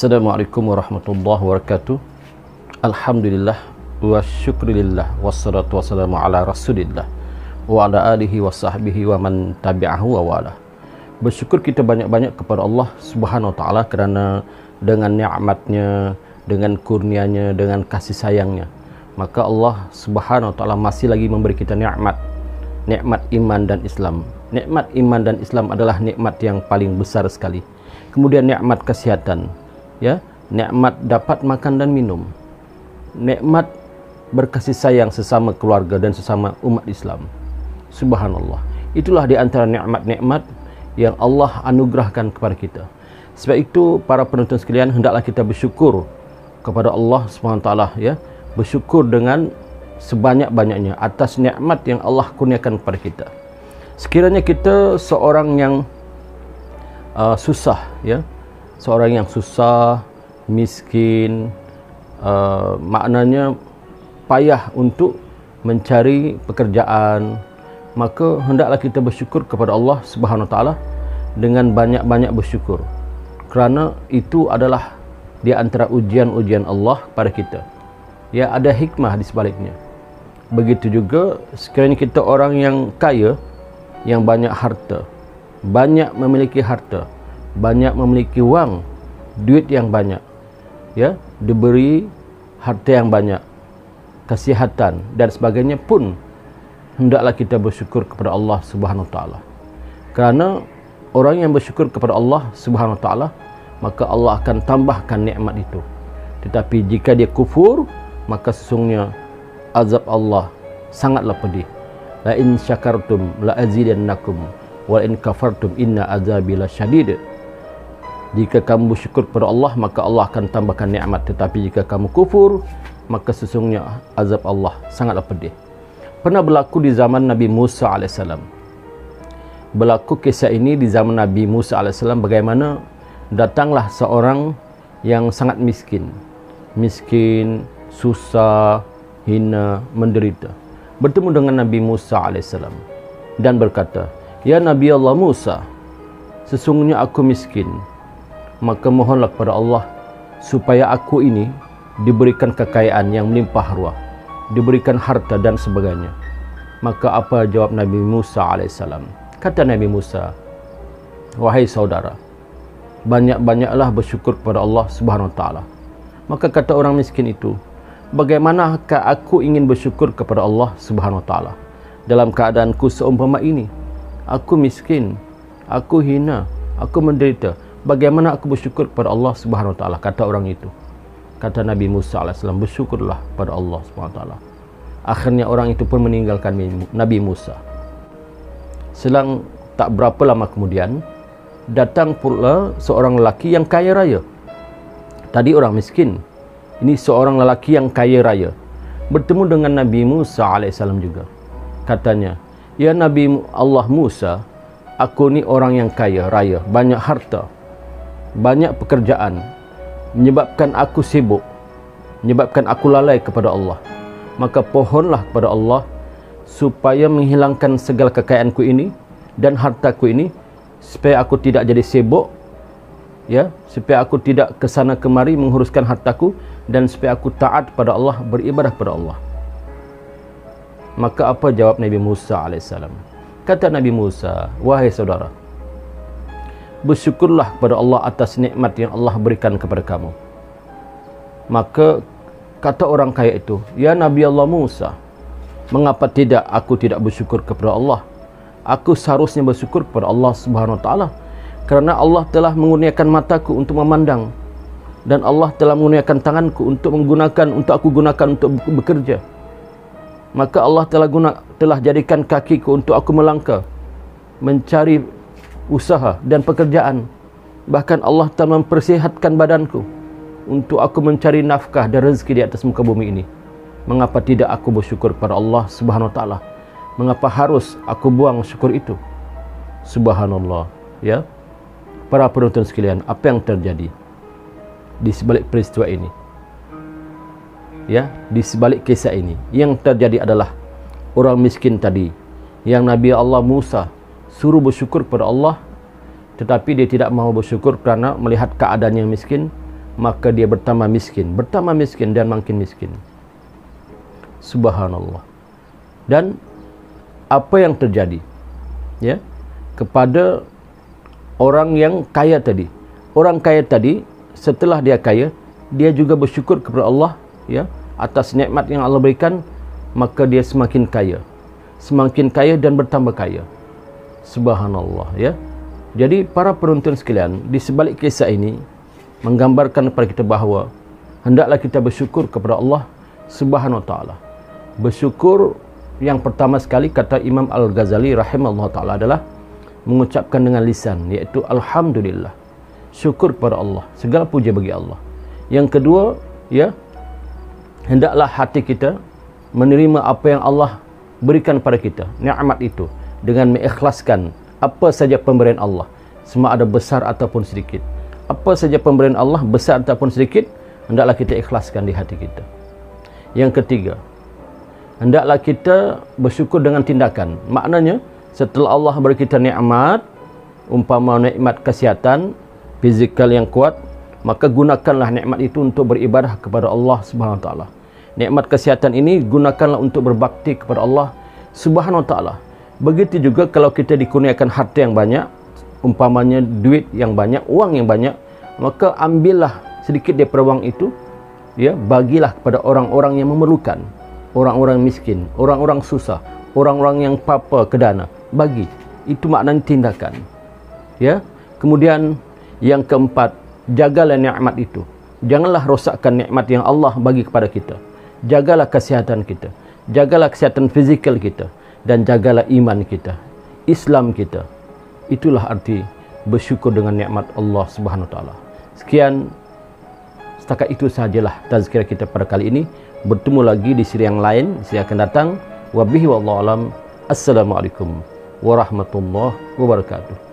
Assalamualaikum warahmatullahi wabarakatuh. Alhamdulillah wa syukurillah wassalatu wassalamu ala rasulillah wa ala alihi wa sahbihi wa man tabi'ahu wa wala. Bersyukur kita banyak-banyak kepada Allah Subhanahu wa taala kerana dengan nikmatnya, dengan kurnianya, dengan kasih sayangnya, maka Allah Subhanahu wa taala masih lagi memberi kita nikmat iman dan Islam. Nikmat iman dan Islam adalah nikmat yang paling besar sekali. Kemudian nikmat kesihatan, ya, nikmat dapat makan dan minum, nikmat berkasih sayang sesama keluarga dan sesama umat Islam. Subhanallah, itulah di antara nikmat-nikmat yang Allah anugerahkan kepada kita. Sebab itu para penonton sekalian, hendaklah kita bersyukur kepada Allah SWT, ya, bersyukur dengan sebanyak-banyaknya atas nikmat yang Allah kurniakan kepada kita. Sekiranya kita seorang yang susah, ya, seorang yang susah, miskin, maknanya payah untuk mencari pekerjaan, maka hendaklah kita bersyukur kepada Allah Subhanahu wa taala dengan banyak-banyak bersyukur, kerana itu adalah di antara ujian-ujian Allah pada kita. Ya, ada hikmah di sebaliknya. Begitu juga sekiranya kita orang yang kaya, yang banyak harta, banyak memiliki harta, banyak memiliki wang, duit yang banyak, ya, diberi harta yang banyak, kesihatan dan sebagainya pun, hendaklah kita bersyukur kepada Allah Subhanahu wa taala. Kerana orang yang bersyukur kepada Allah Subhanahu wa taala, maka Allah akan tambahkan nikmat itu. Tetapi jika dia kufur, maka sesungguhnya azab Allah sangatlah pedih. La in syakartum la azidannakum wa in kafartum inna azabi lasyadid. Jika kamu bersyukur kepada Allah, maka Allah akan tambahkan nikmat. Tetapi jika kamu kufur, maka sesungguhnya azab Allah sangatlah pedih. Pernah berlaku di zaman Nabi Musa AS. Berlaku kisah ini di zaman Nabi Musa AS, bagaimana datanglah seorang yang sangat miskin, susah, hina, menderita, bertemu dengan Nabi Musa AS dan berkata, "Ya Nabi Allah Musa, sesungguhnya aku miskin, maka mohonlah kepada Allah supaya aku ini diberikan kekayaan yang melimpah ruah, diberikan harta dan sebagainya." Maka apa jawab Nabi Musa AS? Kata Nabi Musa, "Wahai saudara, banyak-banyaklah bersyukur kepada Allah Subhanahu wa taala." Maka kata orang miskin itu, "Bagaimanakah aku ingin bersyukur kepada Allah Subhanahu wa taala dalam keadaanku seumpama ini? Aku miskin, aku hina, aku menderita. Bagaimana aku bersyukur kepada Allah Subhanahu wa taala?" Kata orang itu. Kata Nabi Musa AS, "Bersyukurlah pada Allah Subhanahu wa taala." Akhirnya orang itu pun meninggalkan Nabi Musa. Selang tak berapa lama kemudian, datang pula seorang lelaki yang kaya raya. Tadi orang miskin, ini seorang lelaki yang kaya raya, bertemu dengan Nabi Musa AS juga. Katanya, "Ya Nabi Allah Musa, aku ni orang yang kaya raya, banyak harta, banyak pekerjaan, menyebabkan aku sibuk, menyebabkan aku lalai kepada Allah. Maka pohonlah kepada Allah supaya menghilangkan segala kekayaanku ini dan hartaku ini, supaya aku tidak jadi sibuk, ya, supaya aku tidak kesana kemari menguruskan hartaku, dan supaya aku taat pada Allah, beribadah pada Allah." Maka apa jawab Nabi Musa AS? Kata Nabi Musa, "Wahai saudara, bersyukurlah kepada Allah atas nikmat yang Allah berikan kepada kamu." Maka kata orang kaya itu, "Ya Nabi Allah Musa, mengapa tidak aku tidak bersyukur kepada Allah? Aku seharusnya bersyukur kepada Allah Subhanahu wa taala, kerana Allah telah mengurniakan mataku untuk memandang, dan Allah telah mengurniakan tanganku untuk aku gunakan untuk bekerja. Maka Allah telah jadikan kakiku untuk aku melangkah, mencari usaha dan pekerjaan. Bahkan Allah telah mempersihatkan badanku untuk aku mencari nafkah dan rezeki di atas muka bumi ini. Mengapa tidak aku bersyukur kepada Allah Subhanahu wa taala? Mengapa harus aku buang syukur itu?" Subhanallah, ya. Para penonton sekalian, apa yang terjadi di sebalik peristiwa ini? Ya, di sebalik kisah ini, yang terjadi adalah orang miskin tadi yang Nabi Allah Musa suruh bersyukur kepada Allah, tetapi dia tidak mahu bersyukur kerana melihat keadaan yang miskin, maka dia bertambah miskin dan makin miskin. Subhanallah. Dan apa yang terjadi ya kepada orang yang kaya tadi? Orang kaya tadi setelah dia kaya, dia juga bersyukur kepada Allah ya atas nikmat yang Allah berikan, maka dia semakin kaya dan bertambah kaya. Subhanallah ya. Jadi para penonton sekalian, di sebalik kisah ini menggambarkan kepada kita bahawa hendaklah kita bersyukur kepada Allah Subhanahu wa taala. Bersyukur yang pertama sekali kata Imam Al-Ghazali rahimahullah taala adalah mengucapkan dengan lisan, iaitu alhamdulillah. Syukur kepada Allah, segala puja bagi Allah. Yang kedua, ya, hendaklah hati kita menerima apa yang Allah berikan pada kita, nikmat itu, dengan mengikhlaskan apa saja pemberian Allah, sama ada besar ataupun sedikit. Apa saja pemberian Allah, besar ataupun sedikit, hendaklah kita ikhlaskan di hati kita. Yang ketiga, hendaklah kita bersyukur dengan tindakan. Maknanya, setelah Allah beri kita nikmat, umpama nikmat kesihatan fizikal yang kuat, maka gunakanlah nikmat itu untuk beribadah kepada Allah Subhanahu wa taala. Nikmat kesihatan ini gunakanlah untuk berbakti kepada Allah Subhanahu wa taala. Begitu juga kalau kita dikurniakan harta yang banyak, umpamanya duit yang banyak, uang yang banyak, maka ambillah sedikit daripada uang itu, ya, bagilah kepada orang-orang yang memerlukan, orang-orang miskin, orang-orang susah, orang-orang yang papa kedana, bagi. Itu maknanya tindakan. Ya. Kemudian yang keempat, jagalah nikmat itu. Janganlah rosakkan nikmat yang Allah bagi kepada kita. Jagalah kesihatan kita, jagalah kesihatan fizikal kita, dan jagalah iman kita, Islam kita. Itulah arti bersyukur dengan nikmat Allah Subhanahu wa taala. Sekian, setakat itu sahajalah tazkirah kita pada kali ini. Bertemu lagi di siri yang lain, siri akan datang. Wabihi wallahu alam. Assalamualaikum warahmatullahi wabarakatuh.